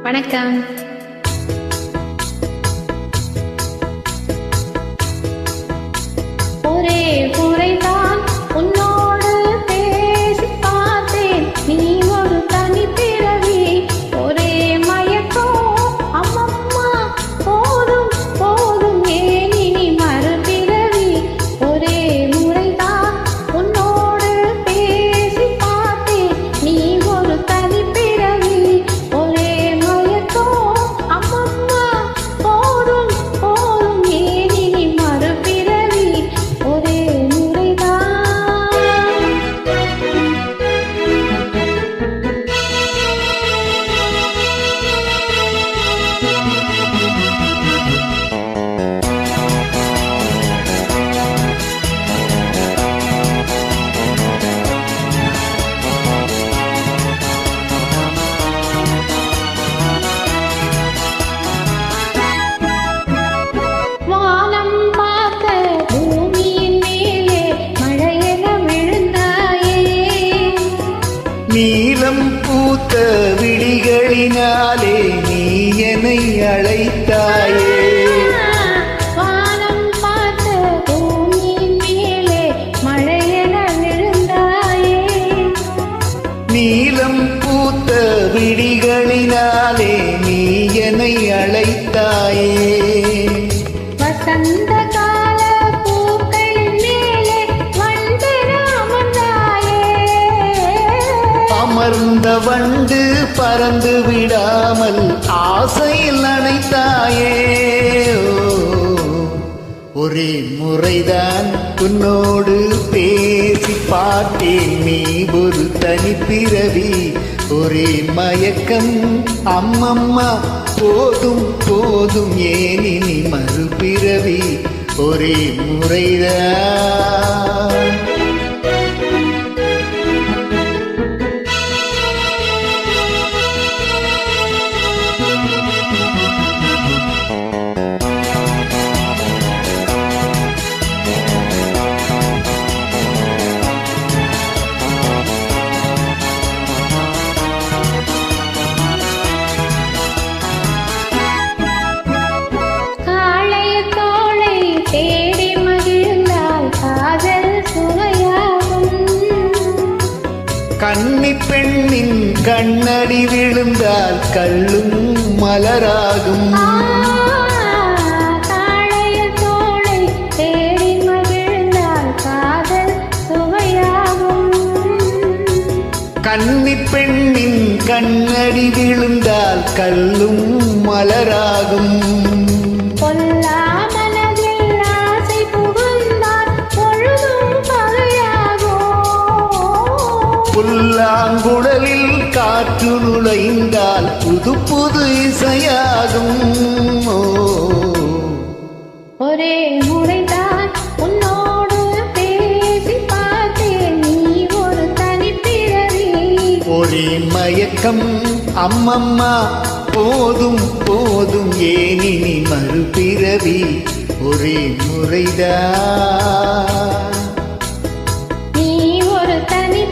வணக்கம். ஒரே முறைதான் உன்னோடு பேசி பார்த்தேன், நீ ஒரு தனி பிறவி. ஒரே மயக்கம் அம்மம்மா, போதும் போதும் ஏன் இனி மறுபிறவி. ஒரே முறைதான் உன்னோடு பேசி பார்த்தேன், நீ ஒரு தனி பிறவி. ஒரே மயக்கம் அம்மம்மா, போதும் போதும் ஏன் இனி மறுபிறவி. ஒரே முறைதான். வானம் பார்த்த பூமியின் மேலே மழையென விழுந்தாயே. நீலம் பூத்த விழிகளினாலே நீ என்னை அழைத்தாயே. வானம் பார்த்த பூமியின் மேலே மழையென விழுந்தாயே. நீலம் பூத்த விழிகளினாலே நீ என்னை அழைத்தாயே. வசந்த கால பூக்களின் மேலே வண்டென அமர்ந்தாயே. அமர்ந்த வண்டு பறந்து விடாமல் ஆசையில் அணைத்தாயே. ஒரே முறைதான் உன்னோடு பேசி பார்த்தேன், நீ ஒரு தனி பிறவி. ஒரே மயக்கம் அம்மம்மா, போதும் போதும் ஏன் இனி மறுபிறவி. ஒரே முறைதான். காளைய தோளை தேடி மகிழ்ந்தால் காதல் சுவையாகும். கன்னி பெண்ணின் கண்ணடி விழுந்தால் கள்ளும் மலராகும். காளைய தோளை தேடி மகிழ்ந்தால் காதல் சுவையாகும். கன்னி பெண்ணின் கண்ணடி விழுந்தால் கள்ளும் மலராகும். பொல்லா மனதில் ஆசை புகுந்தால் பொழுதும் பகையாகும். புல்லாங்குழலில் காற்று நுழைந்தால் புது புது இசையாகும். ஒரே முறைதான் உன்னோடு பேசி பார்த்தேன், நீ ஒரு தனி பிறவி. ஒரே மயக்கம் அம்மம்மா, போதும் போதும் ஏன் இனி மறுபிறவி. ஒரே முறைதான். நீ ஒரு தனி